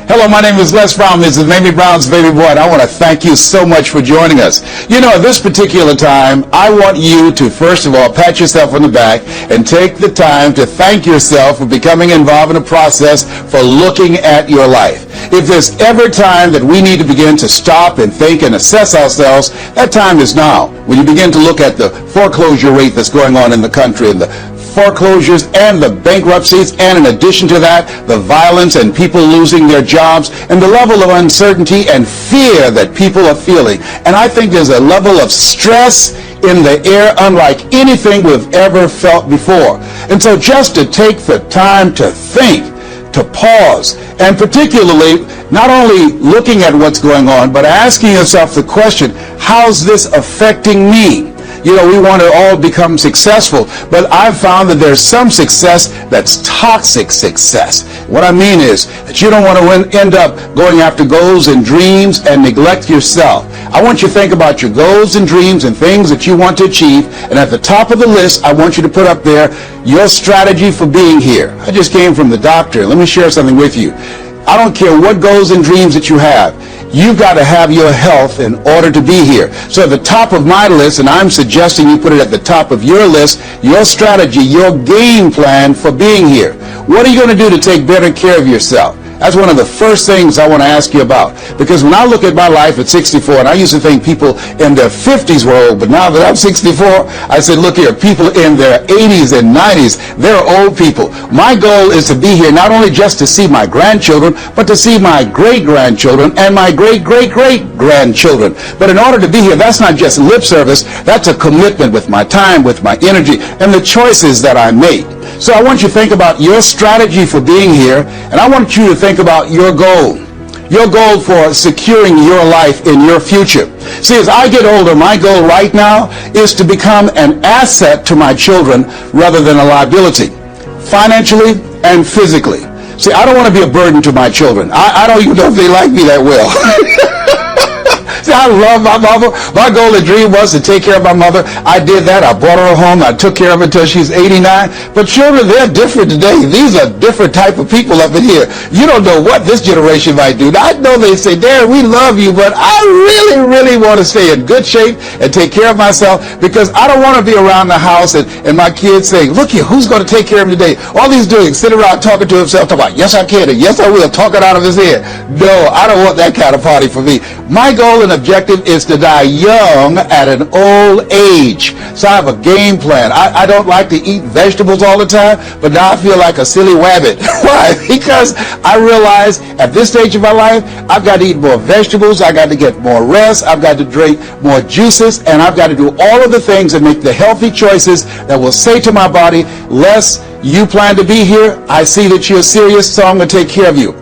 Hello, my name is Les Brown. This is Mamie Brown's Baby Boy, and I want to thank you so much for joining us. You know, at this particular time, I want you to, first of all, pat yourself on the back and take the time to thank yourself for becoming involved in a process for looking at your life. If there's ever time that we need to begin to stop and think and assess ourselves, that time is now. When you begin to look at the foreclosure rate that's going on in the country and the foreclosures and the bankruptcies, and in addition to that, the violence and people losing their jobs and the level of uncertainty and fear that people are feeling. And I think there's a level of stress in the air unlike anything we've ever felt before. And so just to take the time to think, to pause, and particularly not only looking at what's going on, but asking yourself the question, how's this affecting me? You know, we want to all become successful, but I've found that there's some success that's toxic success. What I mean is that you don't want to end up going after goals and dreams and neglect yourself. I want you to think about your goals and dreams and things that you want to achieve, and at the top of the list, I want you to put up there your strategy for being here. I just came from the doctor. Let me share something with you. I don't care what goals and dreams that you have. You've got to have your health in order to be here. So at the top of my list, and I'm suggesting you put it at the top of your list, your strategy, your game plan for being here. What are you going to do to take better care of yourself? That's one of the first things I want to ask you about. Because when I look at my life at 64, and I used to think people in their 50s were old, but now that I'm 64, I said, look here, people in their 80s and 90s, they're old people. My goal is to be here not only just to see my grandchildren, but to see my great-grandchildren and my great-great-great-grandchildren. But in order to be here, that's not just lip service, that's a commitment with my time, with my energy, and the choices that I make. So I want you to think about your strategy for being here, and I want you to think about your goal for securing your life in your future. See, as I get older, my goal right now is to become an asset to my children rather than a liability, financially and physically. See, I don't want to be a burden to my children. I don't even know if they like me that well. See, I love my mother. My goal and dream was to take care of my mother. I did that. I brought her home. I took care of her until she's 89. But children, they're different today. These are different type of people up in here. You don't know what this generation might do. Now, I know they say, Dad, we love you, but I really want to stay in good shape and take care of myself because I don't want to be around the house and my kids saying, look here, who's going to take care of him today? All he's doing is sitting around talking to himself, talking about, yes, I can, and yes, I will, talking out of his head. No, I don't want that kind of party for me. My goal and objective is to die young at an old age. So I have a game plan. I don't like to eat vegetables all the time, but now I feel like a silly rabbit. Why? Because I realize at this stage of my life, I've got to eat more vegetables, I've got to get more rest, I've got to drink more juices, and I've got to do all of the things that make the healthy choices that will say to my body, Les, you plan to be here, I see that you're serious, so I'm going to take care of you.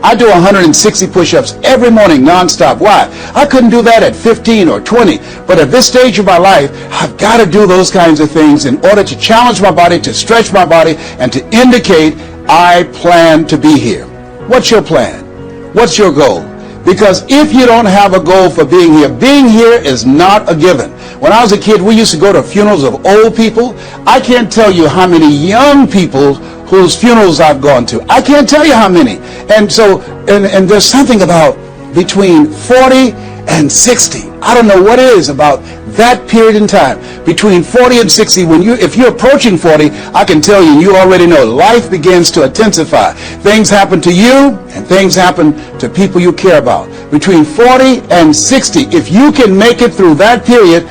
I do 160 push-ups every morning nonstop. Why? I couldn't do that at 15 or 20. But at this stage of my life, I've got to do those kinds of things in order to challenge my body, to stretch my body, and to indicate I plan to be here. What's your plan? What's your goal? Because if you don't have a goal for being here is not a given. When I was a kid, we used to go to funerals of old people. I can't tell you how many young people whose funerals I've gone to. I can't tell you how many. And so, and there's something about between 40 and 60. I don't know what it is about that period in time. Between 40 and 60, if you're approaching 40, I can tell you, you already know, life begins to intensify. Things happen to you, and things happen to people you care about. Between 40 and 60, if you can make it through that period,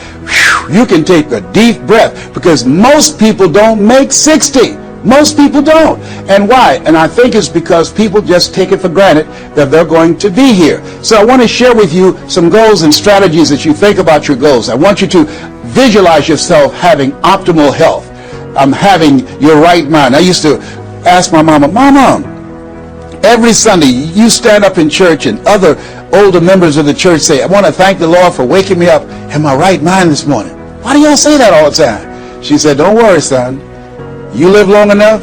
you can take a deep breath, because most people don't make 60. Most people don't. And why? And I think it's because people just take it for granted that they're going to be here. So I want to share with you some goals and strategies that you think about your goals. I want you to visualize yourself having optimal health. Having your right mind. I used to ask my mama, Mama, every Sunday you stand up in church and other older members of the church say, I want to thank the Lord for waking me up in my right mind this morning. Why do y'all say that all the time? She said, don't worry, son. You live long enough,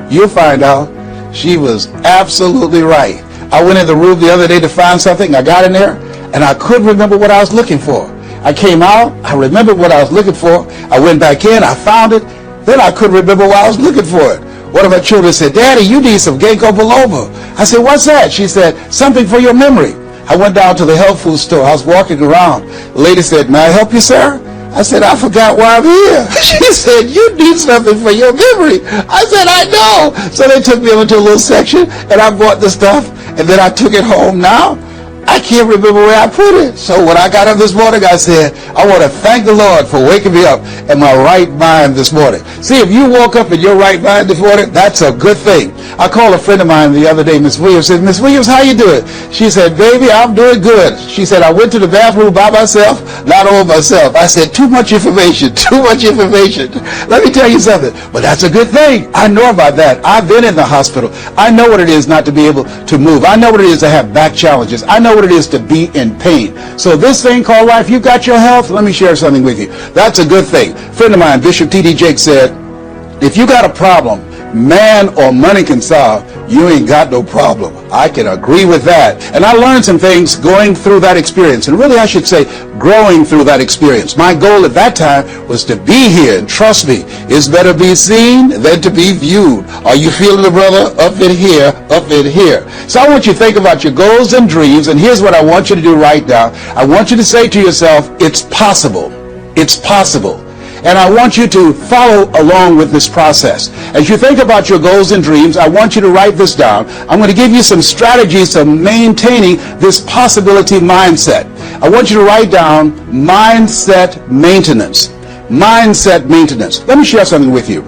you'll find out. She was absolutely right. I went in the room the other day to find something. I got in there, and I couldn't remember what I was looking for. I came out, I remembered what I was looking for. I went back in, I found it. Then I couldn't remember why I was looking for it. One of my children said, Daddy, you need some ginkgo biloba. I said, what's that? She said, something for your memory. I went down to the health food store. I was walking around. The lady said, may I help you, sir? I said, I forgot why I'm here. She said, you need something for your memory. I said, I know. So they took me over to a little section, and I bought the stuff, and then I took it home. Now, I can't remember where I put it. So when I got up this morning, I said, I want to thank the Lord for waking me up in my right mind this morning. See, if you woke up in your right mind this morning, that's a good thing. I called a friend of mine the other day, Miss Williams, said, Miss Williams, how you doing? She said, baby, I'm doing good. She said, I went to the bathroom by myself, not all myself. I said, too much information, too much information. Let me tell you something, but that's a good thing. I know about that. I've been in the hospital. I know what it is not to be able to move. I know what it is to have back challenges. I know what it is to be in pain. So this thing called life, you got your health, let me share something with you. That's a good thing. A friend of mine, Bishop T.D. Jakes, said, if you got a problem man or money can solve, you ain't got no problem. I can agree with that. And I learned some things going through that experience, and really I should say growing through that experience. My goal at that time was to be here, and trust me, it's better be seen than to be viewed. Are you feeling it, brother? Up in here, up in here. So I want you to think about your goals and dreams, and here's what I want you to do right now. I want you to say to yourself, it's possible. It's possible. And I want you to follow along with this process. As you think about your goals and dreams, I want you to write this down. I'm going to give you some strategies to maintaining this possibility mindset. I want you to write down mindset maintenance. Mindset maintenance. Let me share something with you.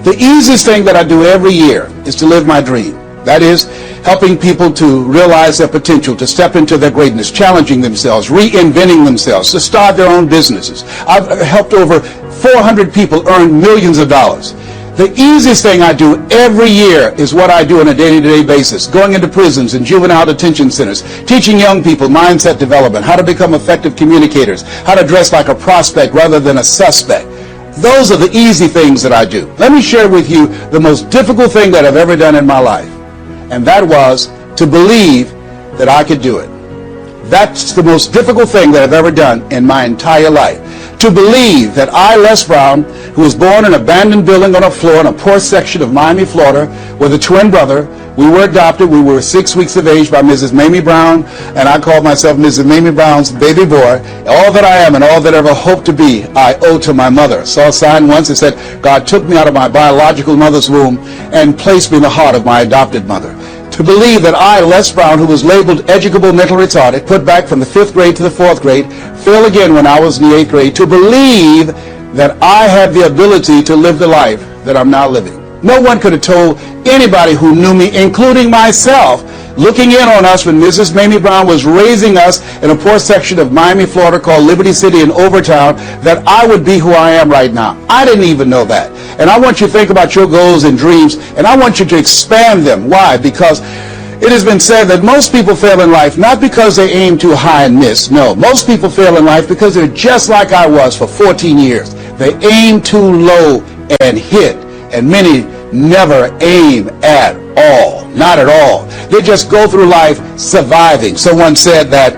The easiest thing that I do every year is to live my dream. That is, helping people to realize their potential, to step into their greatness, challenging themselves, reinventing themselves, to start their own businesses. I've helped over 400 people earn millions of dollars. The easiest thing I do every year is what I do on a day-to-day basis, going into prisons and juvenile detention centers, teaching young people mindset development, how to become effective communicators, how to dress like a prospect rather than a suspect. Those are the easy things that I do. Let me share with you the most difficult thing that I've ever done in my life. And that was to believe that I could do it. That's the most difficult thing that I've ever done in my entire life. To believe that I, Les Brown, who was born in an abandoned building on a floor in a poor section of Miami, Florida, with a twin brother. We were adopted. We were 6 weeks of age by Mrs. Mamie Brown, and I called myself Mrs. Mamie Brown's baby boy. All that I am and all that I ever hope to be, I owe to my mother. I saw a sign once that said, God took me out of my biological mother's womb and placed me in the heart of my adopted mother. To believe that I, Les Brown, who was labeled educable mental retarded, put back from the 5th grade to the 4th grade, failed again when I was in the 8th grade, to believe that I had the ability to live the life that I'm now living. No one could have told anybody who knew me, including myself, looking in on us when Mrs. Mamie Brown was raising us in a poor section of Miami, Florida called Liberty City in Overtown, that I would be who I am right now. I didn't even know that. And I want you to think about your goals and dreams, and I want you to expand them. Why? Because it has been said that most people fail in life not because they aim too high and miss. No, most people fail in life because they're just like I was for 14 years. They aim too low and hit, and many never aim at all. Not at all. They just go through life surviving. Someone said that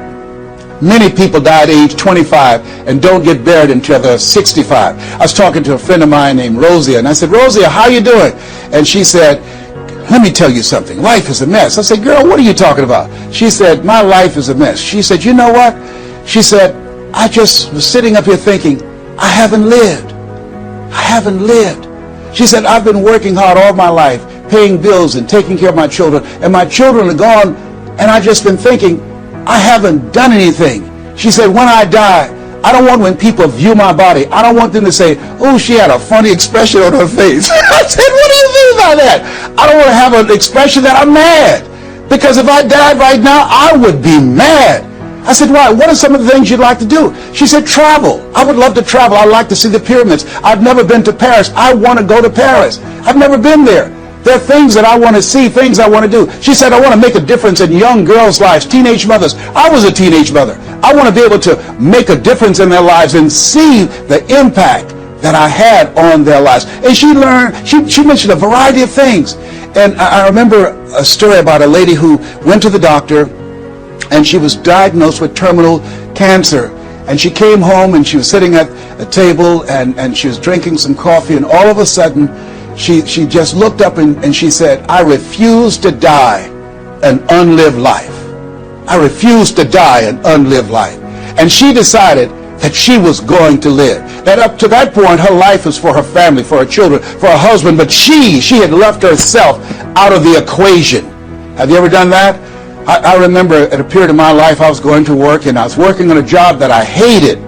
many people die at age 25 and don't get buried until they're 65. I was talking to a friend of mine named Rosia, and I said, Rosia, how you doing? And she said, let me tell you something. Life is a mess. I said, girl, what are you talking about? She said, my life is a mess. She said, you know what? She said, I just was sitting up here thinking, I haven't lived. I haven't lived. She said, I've been working hard all my life, paying bills and taking care of my children, and my children are gone, and I've just been thinking, I haven't done anything. She said, when I die, I don't want when people view my body, I don't want them to say, oh, she had a funny expression on her face. I said, what do you mean by that? I don't want to have an expression that I'm mad. Because if I died right now, I would be mad. I said, why? What are some of the things you'd like to do? She said, travel. I would love to travel. I'd like to see the pyramids. I've never been to Paris. I want to go to Paris. I've never been there. There are things that I want to see, things I want to do. She said, I want to make a difference in young girls' lives, teenage mothers. I was a teenage mother. I want to be able to make a difference in their lives and see the impact that I had on their lives. And she mentioned a variety of things. And I remember a story about a lady who went to the doctor, and she was diagnosed with terminal cancer. And she came home and she was sitting at a table and she was drinking some coffee, and all of a sudden she just looked up and she said, I refuse to die an unlived life. I refuse to die an unlived life. And she decided that she was going to live. That up to that point, her life was for her family, for her children, for her husband, but she had left herself out of the equation. Have you ever done that? I remember at a period of my life, I was going to work and I was working on a job that I hated.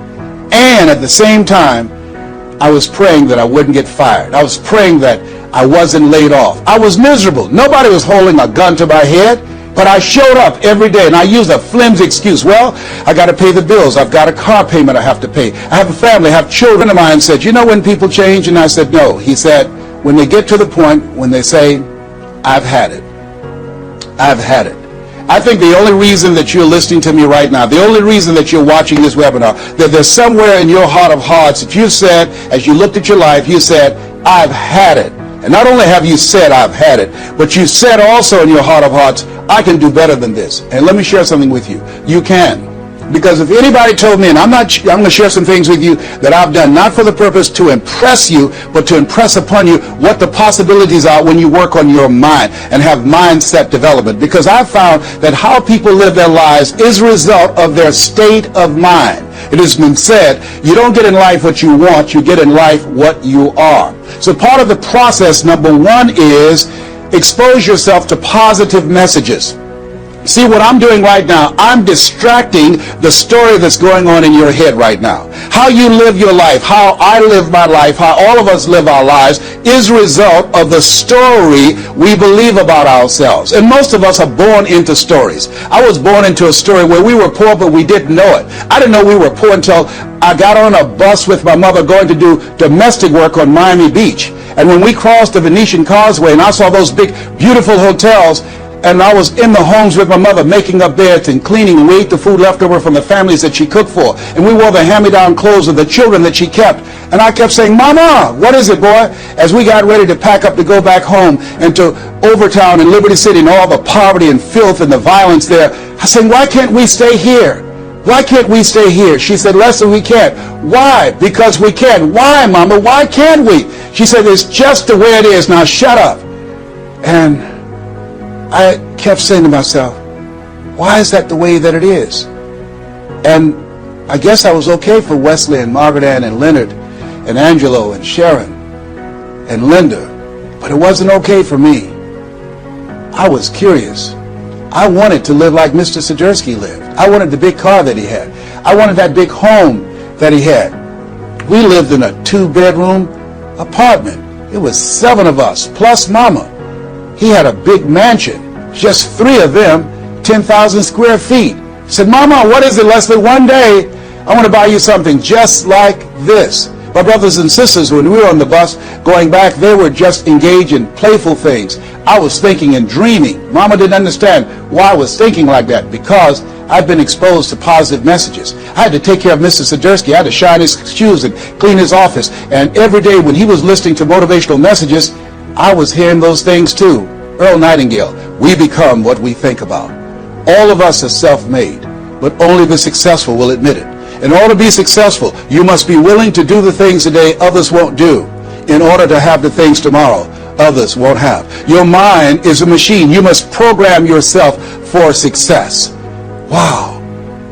And at the same time, I was praying that I wouldn't get fired. I was praying that I wasn't laid off. I was miserable. Nobody was holding a gun to my head, but I showed up every day and I used a flimsy excuse. Well, I got to pay the bills. I've got a car payment I have to pay. I have a family, I have children. Of mine said, you know when people change? And I said, no. He said, when they get to the point when they say, I've had it. I've had it. I think the only reason that you're listening to me right now, the only reason that you're watching this webinar, that there's somewhere in your heart of hearts that you said, as you looked at your life, you said, I've had it. And not only have you said, I've had it, but you said also in your heart of hearts, I can do better than this. And let me share something with you. You can. Because if anybody told me, and I'm going to share some things with you that I've done, not for the purpose to impress you, but to impress upon you what the possibilities are when you work on your mind and have mindset development. Because I've found that how people live their lives is a result of their state of mind. It has been said, you don't get in life what you want, you get in life what you are. So part of the process, number one, is expose yourself to positive messages. See, what I'm doing right now, I'm distracting the story that's going on in your head right now. How you live your life, how I live my life, how all of us live our lives is a result of the story we believe about ourselves. And most of us are born into stories. I was born into a story where we were poor, but we didn't know it. I didn't know we were poor until I got on a bus with my mother going to do domestic work on Miami Beach. And when we crossed the Venetian Causeway and I saw those big, beautiful hotels, and I was in the homes with my mother making up beds and cleaning, and we ate the food left over from the families that she cooked for. And we wore the hand-me-down clothes of the children that she kept. And I kept saying, Mama, what is it, boy? As we got ready to pack up to go back home and to Overtown and Liberty City and all the poverty and filth and the violence there, I said, why can't we stay here? Why can't we stay here? She said, Lester, we can't. Why? Because we can. Why, Mama? Why can't we? She said, it's just the way it is. Now shut up. And I kept saying to myself, why is that the way that it is? And I guess I was okay for Wesley and Margaret Ann and Leonard and Angelo and Sharon and Linda, but it wasn't okay for me. I was curious. I wanted to live like Mr. Swiderski lived. I wanted the big car that he had. I wanted that big home that he had. We lived in a 2-bedroom apartment. It was 7 of us, plus Mama. He had a big mansion, just 3 of them, 10,000 square feet. I said, Mama, what is it, Leslie? One day, I want to buy you something just like this. My brothers and sisters, when we were on the bus going back, they were just engaged in playful things. I was thinking and dreaming. Mama didn't understand why I was thinking like that, because I'd been exposed to positive messages. I had to take care of Mr. Swiderski. I had to shine his shoes and clean his office. And every day when he was listening to motivational messages, I was hearing those things too. Earl Nightingale, we become what we think about. All of us are self-made, but only the successful will admit it. In order to be successful, you must be willing to do the things today others won't do in order to have the things tomorrow others won't have. Your mind is a machine. You must program yourself for success. Wow.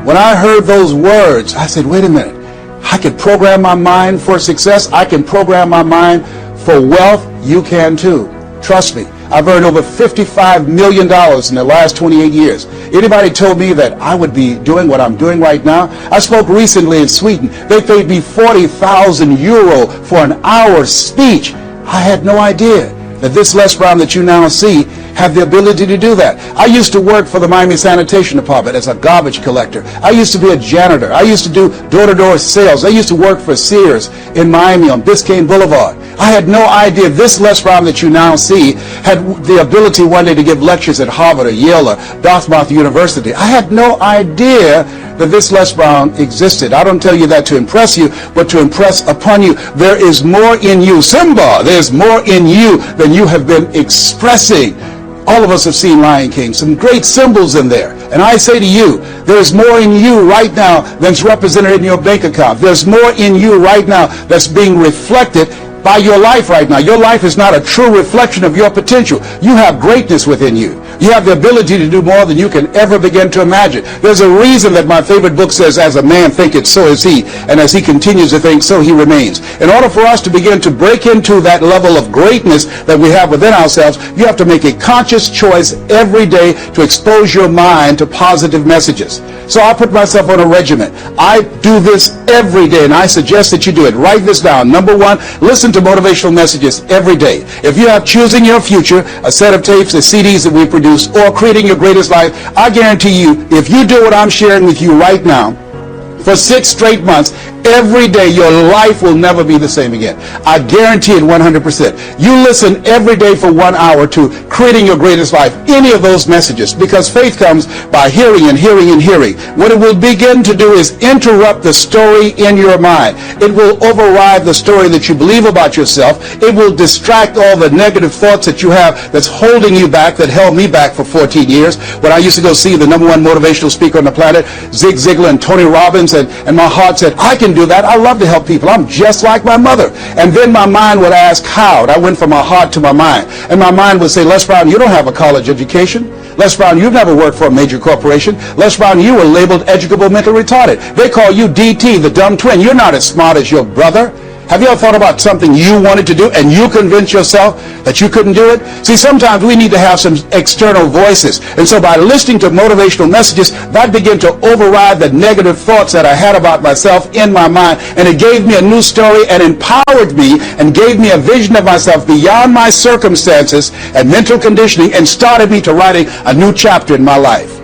When I heard those words, I said, wait a minute. I can program my mind for success. I can program my mind for wealth. You can too. Trust me. I've earned over $55 million in the last 28 years. Anybody told me that I would be doing what I'm doing right now? I spoke recently in Sweden. They paid me 40,000 euro for an hour speech. I had no idea that this Les Brown that you now see had the ability to do that. I used to work for the Miami Sanitation Department as a garbage collector. I used to be a janitor. I used to do door-to-door sales. I used to work for Sears in Miami on Biscayne Boulevard. I had no idea this Les Brown that you now see had the ability one day to give lectures at Harvard or Yale or Dartmouth University. I had no idea that this Les Brown existed. I don't tell you that to impress you, but to impress upon you. There is more in you. Simba, there's more in you than you have been expressing. All of us have seen Lion King, some great symbols in there. And I say to you, there's more in you right now than's represented in your bank account. There's more in you right now that's being reflected by your life right now. Your life is not a true reflection of your potential. You have greatness within you. You have the ability to do more than you can ever begin to imagine. There's a reason that my favorite book says, as a man thinketh, so is he. And as he continues to think, so he remains. In order for us to begin to break into that level of greatness that we have within ourselves, you have to make a conscious choice every day to expose your mind to positive messages. So I put myself on a regimen. I do this every day, and I suggest that you do it. Write this down. Number one, listen to motivational messages every day. If you have Choosing Your Future, a set of tapes, the CDs that we produce, or Creating Your Greatest Life, I guarantee you, if you do what I'm sharing with you right now, for 6 straight months, every day, your life will never be the same again. I guarantee it 100%. You listen every day for 1 hour to Creating Your Greatest Life, any of those messages, because faith comes by hearing and hearing and hearing. What it will begin to do is interrupt the story in your mind. It will override the story that you believe about yourself. It will distract all the negative thoughts that you have that's holding you back, that held me back for 14 years. When I used to go see the #1 motivational speaker on the planet, Zig Ziglar and Tony Robbins, and my heart said, I can do that. I love to help people. I'm just like my mother. And then my mind would ask how. And I went from my heart to my mind. And my mind would say, Les Brown, you don't have a college education. Les Brown, you've never worked for a major corporation. Les Brown, you were labeled educable mental retarded. They call you DT, the dumb twin. You're not as smart as your brother. Have you ever thought about something you wanted to do and you convinced yourself that you couldn't do it? See, sometimes we need to have some external voices. And so by listening to motivational messages, that began to override the negative thoughts that I had about myself in my mind. And it gave me a new story and empowered me and gave me a vision of myself beyond my circumstances and mental conditioning and started me to writing a new chapter in my life.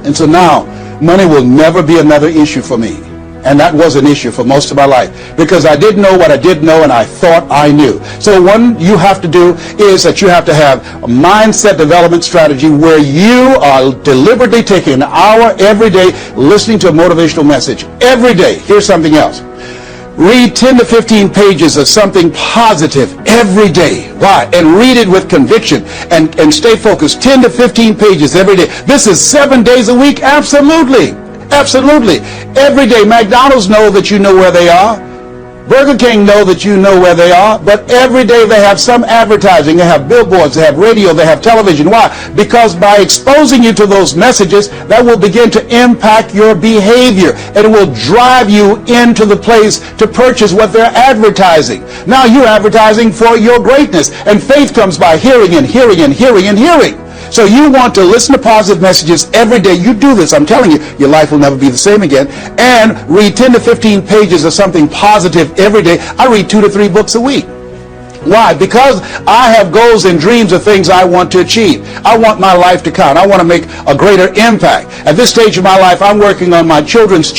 And so now, money will never be another issue for me. And that was an issue for most of my life because I didn't know what I didn't know and I thought I knew. So one you have to do is that you have to have a mindset development strategy where you are deliberately taking an hour every day listening to a motivational message. Every day. Here's something else. Read 10 to 15 pages of something positive every day. Why? And read it with conviction and stay focused. 10 to 15 pages every day. This is 7 days a week? Absolutely. Absolutely. Every day. McDonald's know that you know where they are. Burger King know that you know where they are. But every day they have some advertising. They have billboards. They have radio. They have television. Why? Because by exposing you to those messages, that will begin to impact your behavior. And it will drive you into the place to purchase what they're advertising. Now you're advertising for your greatness. And faith comes by hearing and hearing and hearing and hearing. So you want to listen to positive messages every day. You do this, I'm telling you, your life will never be the same again. And read 10 to 15 pages of something positive every day. I read 2 to 3 books a week. Why? Because I have goals and dreams of things I want to achieve. I want my life to count. I want to make a greater impact. At this stage of my life, I'm working on my children's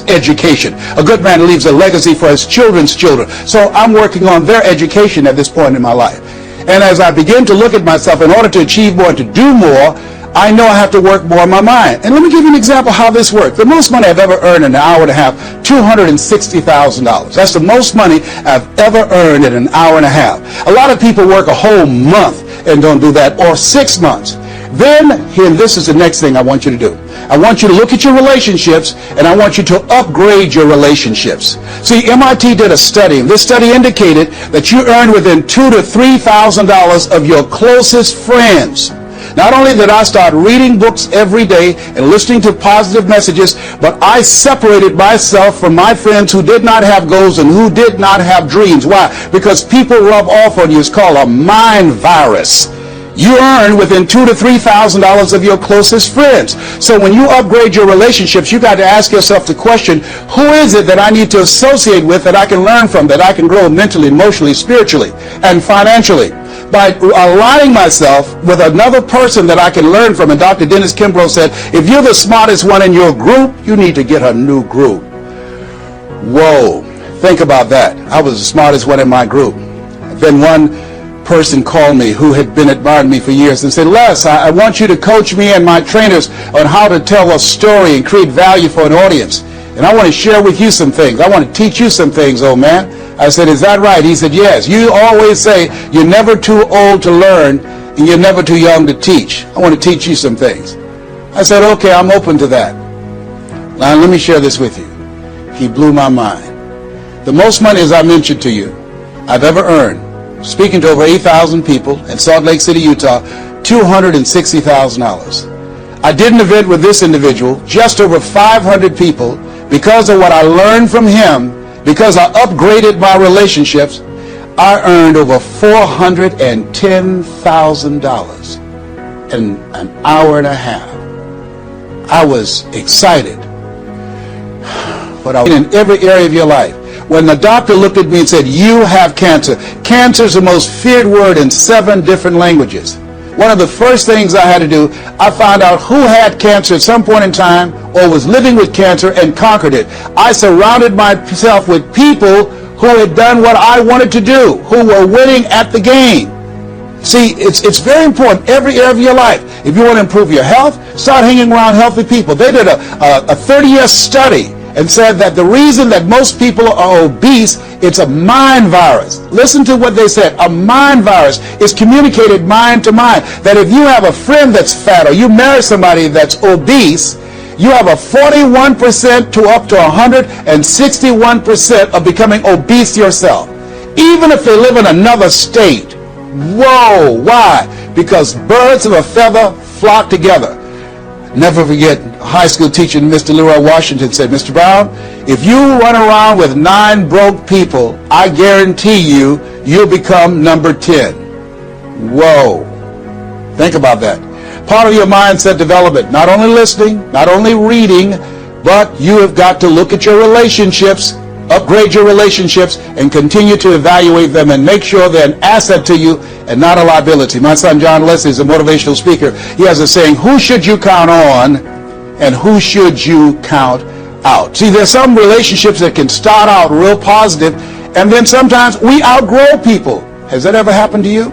education. A good man leaves a legacy for his children's children. So I'm working on their education at this point in my life. And as I begin to look at myself, in order to achieve more, to do more, I know I have to work more on my mind. And let me give you an example how this works. The most money I've ever earned in an hour and a half, $260,000. That's the most money I've ever earned in an hour and a half. A lot of people work a whole month and don't do that, or 6 months. Then, and this is the next thing I want you to do. I want you to look at your relationships, and I want you to upgrade your relationships. See, MIT did a study, and this study indicated that you earn within $2,000 to $3,000 of your closest friends. Not only did I start reading books every day and listening to positive messages, but I separated myself from my friends who did not have goals and who did not have dreams. Why? Because people rub off on you. It's called a mind virus. You earn within $2,000 to $3,000 of your closest friends. So when you upgrade your relationships, you got to ask yourself the question, who is it that I need to associate with, that I can learn from, that I can grow mentally, emotionally, spiritually, and financially? By aligning myself with another person that I can learn from. And Dr. Dennis Kimbrough said, if you're the smartest one in your group, you need to get a new group. Whoa, think about that. I was the smartest one in my group. Then one person called me who had been admiring me for years and said, Les, I want you to coach me and my trainers on how to tell a story and create value for an audience. And I want to share with you some things. I want to teach you some things, old man. I said, is that right? He said, yes. You always say you're never too old to learn and you're never too young to teach. I want to teach you some things. I said, okay, I'm open to that. Now let me share this with you. He blew my mind. The most money, as I mentioned to you, I've ever earned, speaking to over 8,000 people in Salt Lake City, Utah, $260,000. I did an event with this individual, just over 500 people. Because of what I learned from him, because I upgraded my relationships, I earned over $410,000 in an hour and a half. I was excited. But in every area of your life, when the doctor looked at me and said, "You have cancer." Cancer is the most feared word in 7 different languages. One of the first things I had to do, I found out who had cancer at some point in time or was living with cancer and conquered it. I surrounded myself with people who had done what I wanted to do, who were winning at the game. See, it's very important, every area of your life. If you want to improve your health, start hanging around healthy people. They did a 30-year study and said that the reason that most people are obese, it's a mind virus. Listen to what they said. A mind virus is communicated mind to mind. That if you have a friend that's fat or you marry somebody that's obese, you have a 41% to up to 161% of becoming obese yourself. Even if they live in another state. Whoa, why? Because birds of a feather flock together. Never forget, a high school teacher, Mr. Leroy Washington, said, "Mr. Brown, if you run around with 9 broke people, I guarantee you, you'll become number 10. Whoa. Think about that. Part of your mindset development, not only listening, not only reading, but you have got to look at your relationships, upgrade your relationships, and continue to evaluate them and make sure they're an asset to you and not a liability. My son John Leslie is a motivational speaker. He has a saying, "Who should you count on and who should you count out?" See, there's some relationships that can start out real positive, and then sometimes we outgrow people. Has that ever happened to you?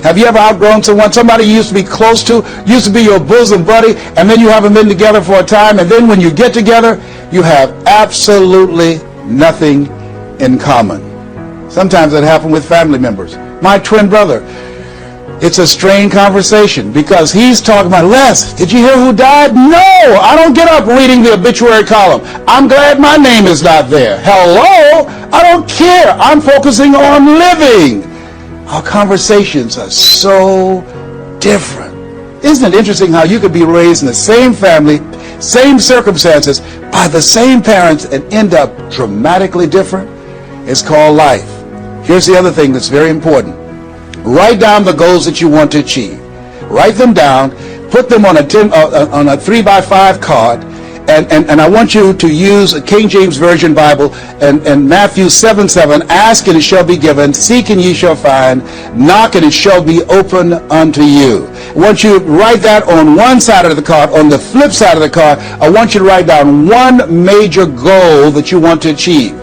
Have you ever outgrown someone? Somebody you used to be close to, used to be your bosom buddy, and then you haven't been together for a time, and then when you get together, you have absolutely nothing in common. Sometimes that happens with family members. My twin brother, it's a strained conversation because he's talking about, "Les, did you hear who died?" "No, I don't get up reading the obituary column. I'm glad my name is not there." "Hello, I don't care. I'm focusing on living." Our conversations are so different. Isn't it interesting how you could be raised in the same family, same circumstances, by the same parents and end up dramatically different? It's called life. Here's the other thing that's very important. Write down the goals that you want to achieve. Write them down, put them on a 3x5 card, and I want you to use a King James Version Bible and Matthew 7:7, "Ask and it shall be given, seek and ye shall find, knock and it shall be open unto you." I want you to write that on one side of the card. On the flip side of the card, I want you to write down one major goal that you want to achieve.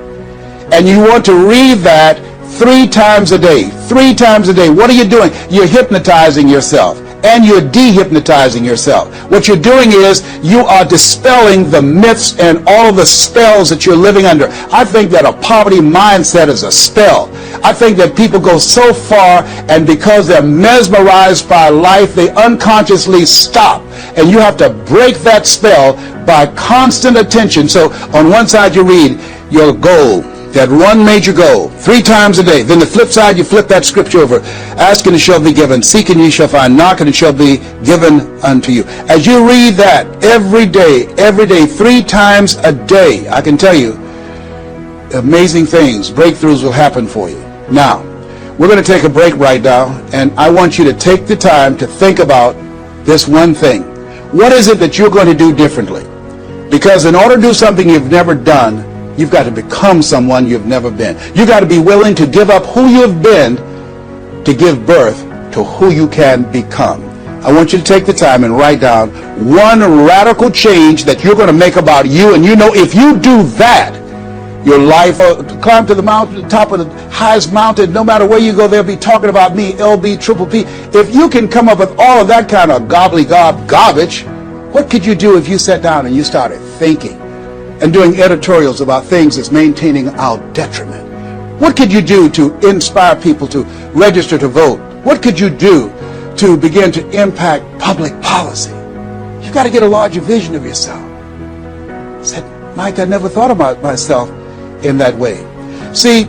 And you want to read that 3 times a day. 3 times a day. What are you doing? You're hypnotizing yourself. And you're dehypnotizing yourself. What you're doing is you are dispelling the myths and all of the spells that you're living under. I think that a poverty mindset is a spell. I think that people go so far, and because they're mesmerized by life, they unconsciously stop. And you have to break that spell by constant attention. So on one side you read your goal, that one major goal, 3 times a day. Then the flip side, you flip that scripture over. "Ask and it shall be given, seek and ye shall find, knock and it shall be given unto you." As you read that every day, 3 times a day, I can tell you, amazing things, breakthroughs will happen for you. Now, we're going to take a break right now, and I want you to take the time to think about this one thing. What is it that you're going to do differently? Because in order to do something you've never done, you've got to become someone you've never been. You've got to be willing to give up who you've been to give birth to who you can become. I want you to take the time and write down one radical change that you're going to make about you. And you know, if you do that, your life, climb to the mountain, the top of the highest mountain, no matter where you go, they'll be talking about me, LB, Triple P. If you can come up with all of that kind of gobbledygook garbage, what could you do if you sat down and you started thinking and doing editorials about things that's maintaining our detriment? What could you do to inspire people to register to vote? What could you do to begin to impact public policy? You've got to get a larger vision of yourself. I said, Mike, I never thought about myself in that way. See,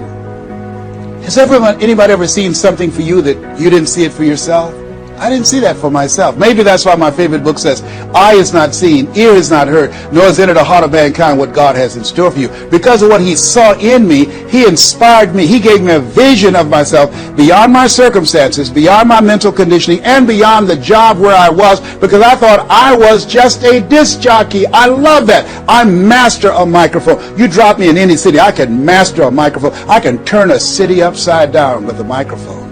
Has anybody ever seen something for you that you didn't see it for yourself? I didn't see that for myself. Maybe that's why my favorite book says, eye is not seen, ear is not heard, nor is entered the heart of mankind what God has in store for you. Because of what he saw in me, he inspired me. He gave me a vision of myself beyond my circumstances, beyond my mental conditioning, and beyond the job where I was, because I thought I was just a disc jockey. I love that. I master a microphone. You drop me in any city, I can master a microphone. I can turn a city upside down with a microphone.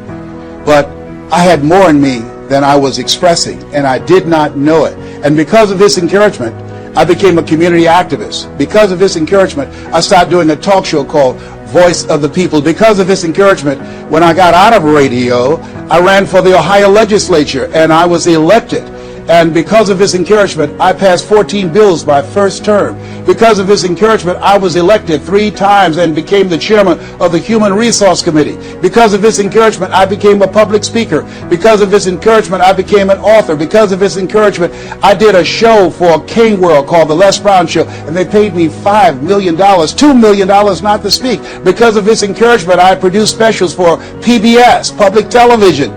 But I had more in me than I was expressing, and I did not know it. And because of this encouragement, I became a community activist. Because of this encouragement, I started doing a talk show called Voice of the People. Because of this encouragement, when I got out of radio, I ran for the Ohio legislature, and I was elected. And because of his encouragement, I passed 14 bills my first term. Because of his encouragement, I was elected 3 times and became the chairman of the Human Resource Committee. Because of his encouragement, I became a public speaker. Because of his encouragement, I became an author. Because of his encouragement, I did a show for King World called The Les Brown Show, and they paid me $5 million, $2 million not to speak. Because of his encouragement, I produced specials for PBS, public television.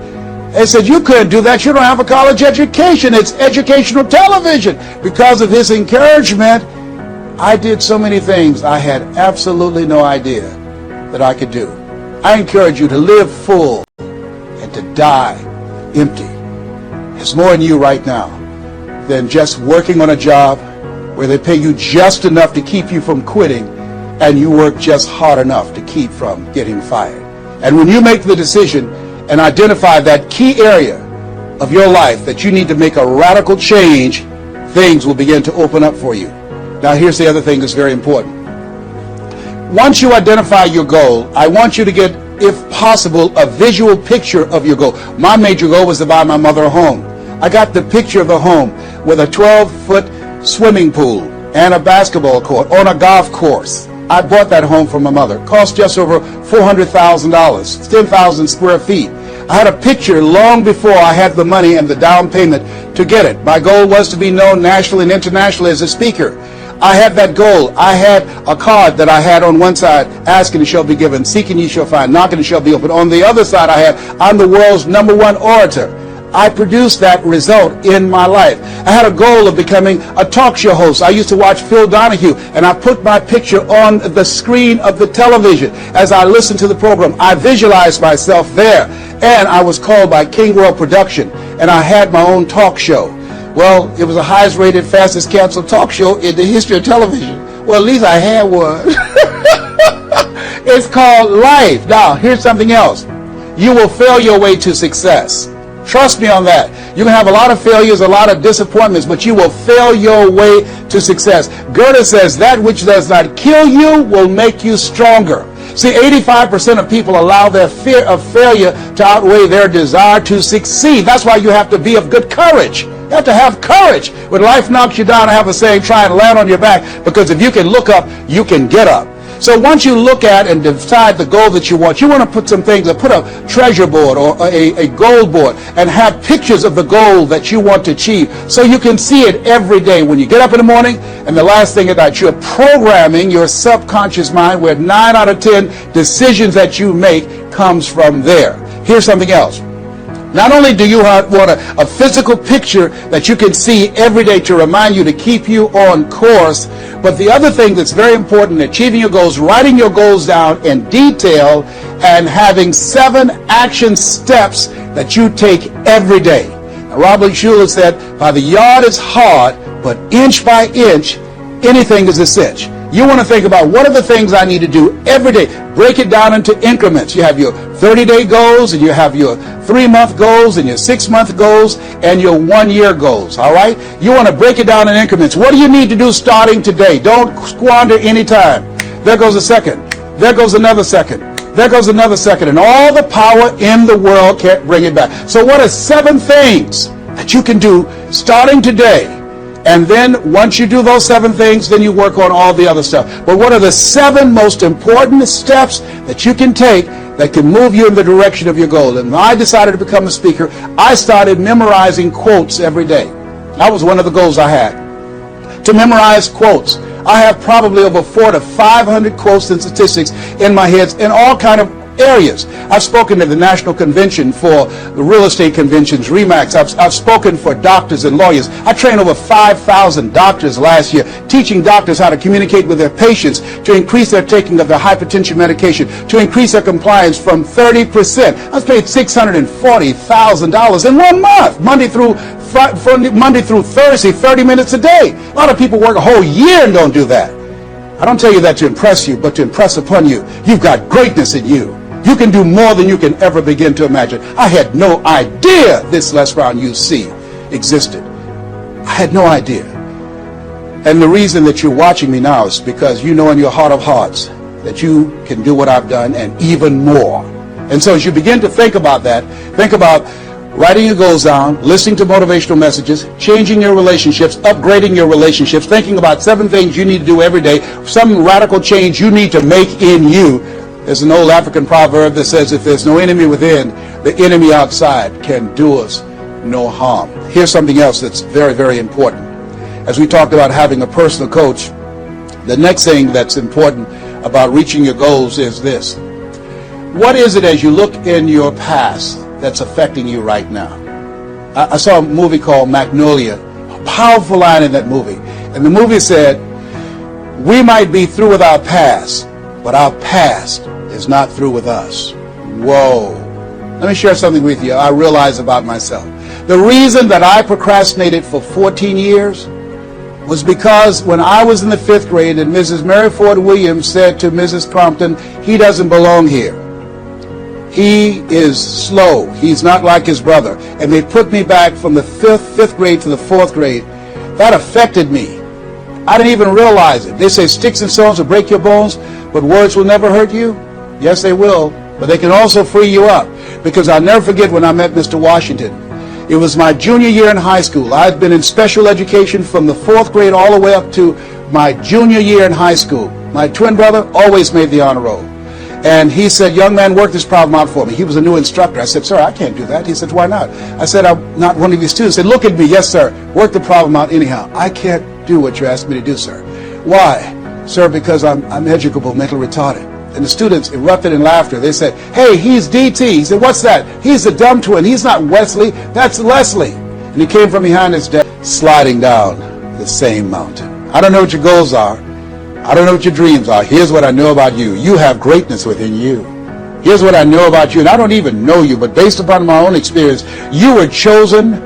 They said, you couldn't do that. You don't have a college education. It's educational television. Because of his encouragement, I did so many things I had absolutely no idea that I could do. I encourage you to live full and to die empty. There's more in you right now than just working on a job where they pay you just enough to keep you from quitting and you work just hard enough to keep from getting fired. And when you make the decision and identify that key area of your life that you need to make a radical change, things will begin to open up for you. Now here's the other thing that's very important. Once you identify your goal, I want you to get, if possible, a visual picture of your goal. My major goal was to buy my mother a home. I got the picture of the home with a 12-foot swimming pool and a basketball court on a golf course. I bought that home for my mother. It cost just over $400,000, 10,000 square feet. I had a picture long before I had the money and the down payment to get it. My goal was to be known nationally and internationally as a speaker. I had that goal. I had a card that I had on one side, asking it shall be given, seeking ye shall find, knocking it shall be opened. On the other side I had, I'm the world's #1 orator. I produced that result in my life. I had a goal of becoming a talk show host. I used to watch Phil Donahue, and I put my picture on the screen of the television. As I listened to the program, I visualized myself there, and I was called by King World Production, and I had my own talk show. Well, it was the highest rated, fastest canceled talk show in the history of television. Well, at least I had one. It's called life. Now, here's something else. You will fail your way to success. Trust me on that. You're going to have a lot of failures, a lot of disappointments, but you will fail your way to success. Goethe says, that which does not kill you will make you stronger. See, 85% of people allow their fear of failure to outweigh their desire to succeed. That's why you have to be of good courage. You have to have courage. When life knocks you down, I have a saying, try and land on your back, because if you can look up, you can get up. So once you look at and decide the goal that you want to put some things, or put a treasure board or a goal board and have pictures of the goal that you want to achieve, so you can see it every day when you get up in the morning and the last thing at night. You're programming your subconscious mind, where 9 out of 10 decisions that you make comes from there. Here's something else. Not only do you want a physical picture that you can see every day to remind you, to keep you on course, but the other thing that's very important in achieving your goals, writing your goals down in detail and having 7 action steps that you take every day. Now, Robert Schuller said, by the yard is hard, but inch by inch, anything is a cinch. You want to think about, what are the things I need to do every day? Break it down into increments. You have your 30-day goals, and you have your 3-month goals, and your 6-month goals, and your 1-year goals, all right? You want to break it down in increments. What do you need to do starting today? Don't squander any time. There goes a second. There goes another second. There goes another second. And all the power in the world can't bring it back. So what are 7 things that you can do starting today? And then once you do those 7 things, then you work on all the other stuff. But what are the 7 most important steps that you can take that can move you in the direction of your goal? And when I decided to become a speaker, I started memorizing quotes every day. That was one of the goals I had, to memorize quotes. I have probably over 400 to 500 quotes and statistics in my head, in all kind of areas. I've spoken at the National Convention for the real estate conventions, RE/MAX. I've spoken for doctors and lawyers. I trained over 5,000 doctors last year, teaching doctors how to communicate with their patients to increase their taking of their hypertension medication, to increase their compliance from 30%. I was paid $640,000 in 1 month, Monday through Thursday, 30 minutes a day. A lot of people work a whole year and don't do that. I don't tell you that to impress you, but to impress upon you. You've got greatness in you. You can do more than you can ever begin to imagine. I had no idea this Les Brown UC existed. I had no idea. And the reason that you're watching me now is because you know in your heart of hearts that you can do what I've done and even more. And so as you begin to think about that, think about writing your goals down, listening to motivational messages, changing your relationships, upgrading your relationships, thinking about 7 things you need to do every day, some radical change you need to make in you. There's an old African proverb that says, if there's no enemy within, the enemy outside can do us no harm. Here's something else that's very, very important. As we talked about having a personal coach, the next thing that's important about reaching your goals is this. What is it as you look in your past that's affecting you right now? I saw a movie called Magnolia, a powerful line in that movie. And the movie said, we might be through with our past, but our past is not through with us. Whoa. Let me share something with you I realize about myself. The reason that I procrastinated for 14 years was because when I was in the 5th grade and Mrs. Mary Ford Williams said to Mrs. Crompton, he doesn't belong here. He is slow. He's not like his brother. And they put me back from the 5th grade to the 4th grade. That affected me. I didn't even realize it. They say sticks and stones will break your bones, but words will never hurt you. Yes, they will. But they can also free you up. Because I'll never forget when I met Mr. Washington. It was my junior year in high school. I'd been in special education from the 4th grade all the way up to my junior year in high school. My twin brother always made the honor roll. And he said, young man, work this problem out for me. He was a new instructor. I said, sir, I can't do that. He said, why not? I said, I'm not one of your students. He said, look at me. Yes, sir. Work the problem out anyhow. I can't do what you're asking me to do, sir. Why? Sir, because I'm educable, mentally retarded. And the students erupted in laughter. They said, hey, he's DT. He said, what's that? He's the dumb twin. He's not Wesley. That's Leslie. And he came from behind his desk, sliding down the same mountain. I don't know what your goals are. I don't know what your dreams are. Here's what I know about you. You have greatness within you. Here's what I know about you. And I don't even know you, but based upon my own experience, you were chosen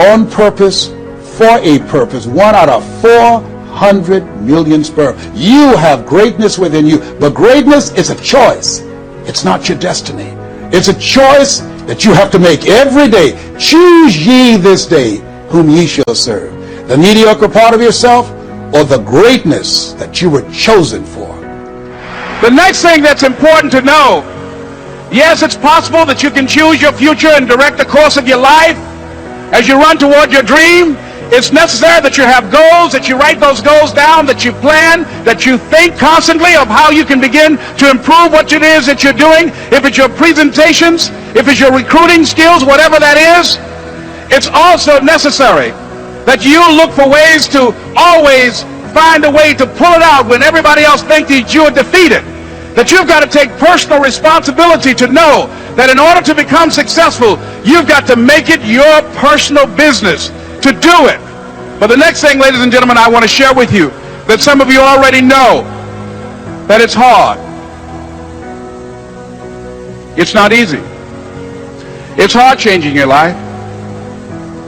on purpose for a purpose. 1 out of 400 million sperm. You have greatness within you. But greatness is a choice. It's not your destiny. It's a choice that you have to make every day. Choose ye this day whom ye shall serve. The mediocre part of yourself, or the greatness that you were chosen for. The next thing that's important to know, yes, it's possible that you can choose your future and direct the course of your life as you run toward your dream. It's necessary that you have goals, that you write those goals down, that you plan, that you think constantly of how you can begin to improve what it is that you're doing. If it's your presentations, if it's your recruiting skills, whatever that is, it's also necessary that you look for ways to always find a way to pull it out when everybody else thinks that you're defeated. That you've got to take personal responsibility to know that in order to become successful, you've got to make it your personal business to do it. But the next thing, ladies and gentlemen, I want to share with you that some of you already know that it's hard. It's not easy. It's hard changing your life.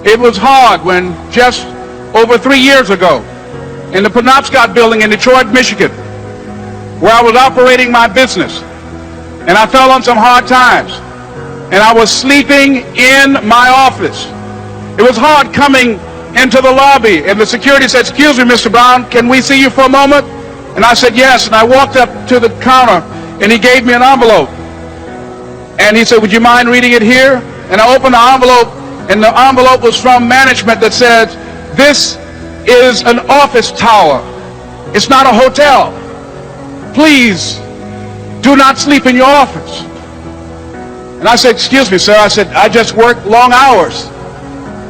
It was hard when just over 3 years ago in the Penobscot building in Detroit, Michigan, where I was operating my business, and I fell on some hard times, and I was sleeping in my office. It was hard coming into the lobby, and the security said, excuse me, Mr. Brown, can we see you for a moment? And I said, yes, and I walked up to the counter, and he gave me an envelope. And he said, would you mind reading it here? And I opened the envelope, and the envelope was from management that said, this is an office tower. It's not a hotel. Please do not sleep in your office. And I said, excuse me, sir. I said, I just work long hours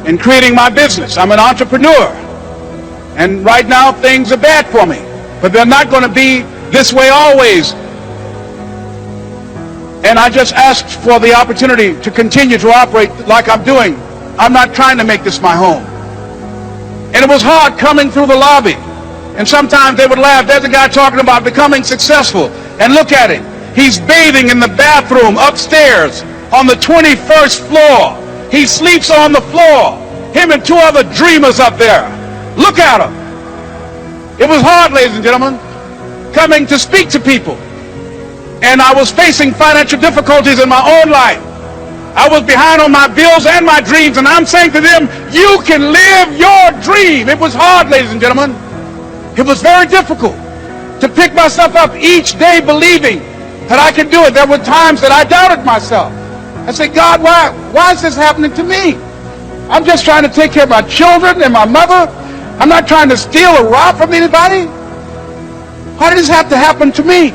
in creating my business. I'm an entrepreneur. And right now things are bad for me. But they're not going to be this way always. And I just asked for the opportunity to continue to operate like I'm doing. I'm not trying to make this my home. And it was hard coming through the lobby. And sometimes they would laugh. There's a guy talking about becoming successful. And look at him. He's bathing in the bathroom upstairs on the 21st floor. He sleeps on the floor. Him and two other dreamers up there. Look at him. It was hard, ladies and gentlemen, coming to speak to people. And I was facing financial difficulties in my own life. I was behind on my bills and my dreams, and I'm saying to them, you can live your dream. It was hard, ladies and gentlemen. It was very difficult to pick myself up each day believing that I could do it. There were times that I doubted myself. I said, God, why is this happening to me? I'm just trying to take care of my children and my mother. I'm not trying to steal or rob from anybody. Why did this have to happen to me?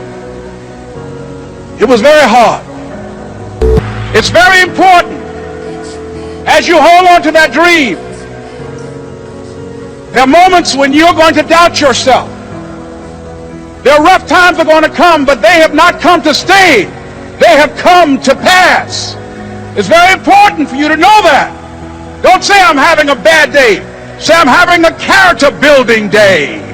It was very hard. It's very important as you hold on to that dream. There are moments when you're going to doubt yourself. There are rough times that are going to come, but they have not come to stay. They have come to pass. It's very important for you to know that. Don't say I'm having a bad day. Say I'm having a character building day.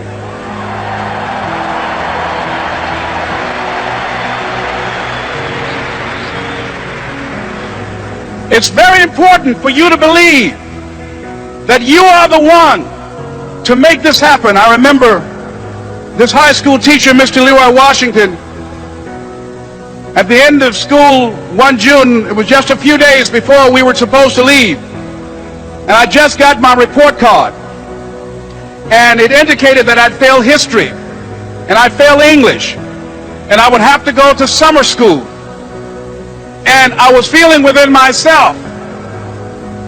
It's very important for you to believe that you are the one to make this happen. I remember this high school teacher, Mr. Leroy Washington, at the end of school one June, it was just a few days before we were supposed to leave, and I just got my report card, and it indicated that I'd failed history, and I'd failed English, and I would have to go to summer school. And I was feeling within myself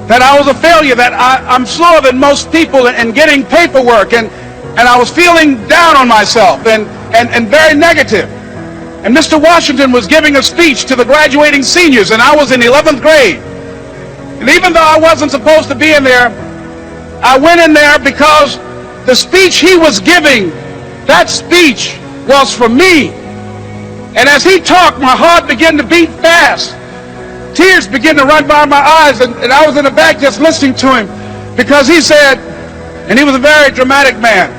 that I was a failure, that I'm slower than most people in getting paperwork, and I was feeling down on myself and very negative. And Mr. Washington was giving a speech to the graduating seniors, and I was in 11th grade. And even though I wasn't supposed to be in there, I went in there because the speech he was giving, that speech was for me. And as he talked, my heart began to beat fast. Tears began to run by my eyes, and I was in the back just listening to him, because he said, and he was a very dramatic man.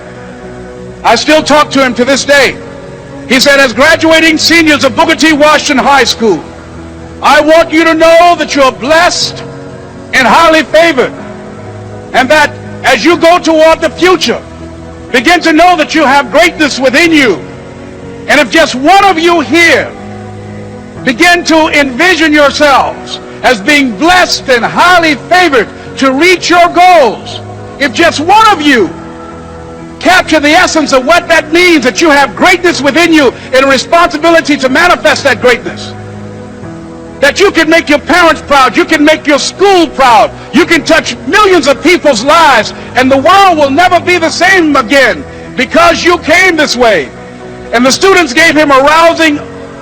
I still talk to him to this day. He said, as graduating seniors of Booker T. Washington High School, I want you to know that you're blessed and highly favored, and that as you go toward the future, begin to know that you have greatness within you. And if just one of you here begin to envision yourselves as being blessed and highly favored to reach your goals, if just one of you capture the essence of what that means, that you have greatness within you and a responsibility to manifest that greatness, that you can make your parents proud, you can make your school proud, you can touch millions of people's lives, and the world will never be the same again because you came this way. And the students gave him a rousing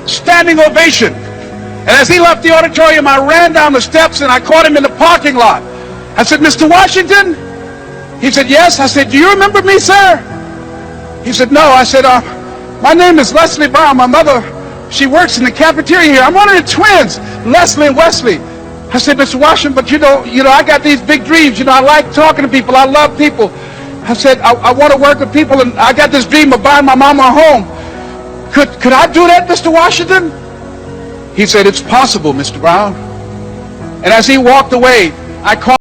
standing ovation. And as he left the auditorium, I ran down the steps and I caught him in the parking lot. I said, Mr. Washington? He said, yes. I said, do you remember me, sir? He said, no. I said, my name is Leslie Brown. My mother, she works in the cafeteria here. I'm one of the twins, Leslie and Wesley. I said, Mr. Washington, but you know, I got these big dreams. I like talking to people. I love people. I said, I want to work with people, and I got this dream of buying my mama a home. Could I do that, Mr. Washington? He said, it's possible, Mr. Brown. And as he walked away, I called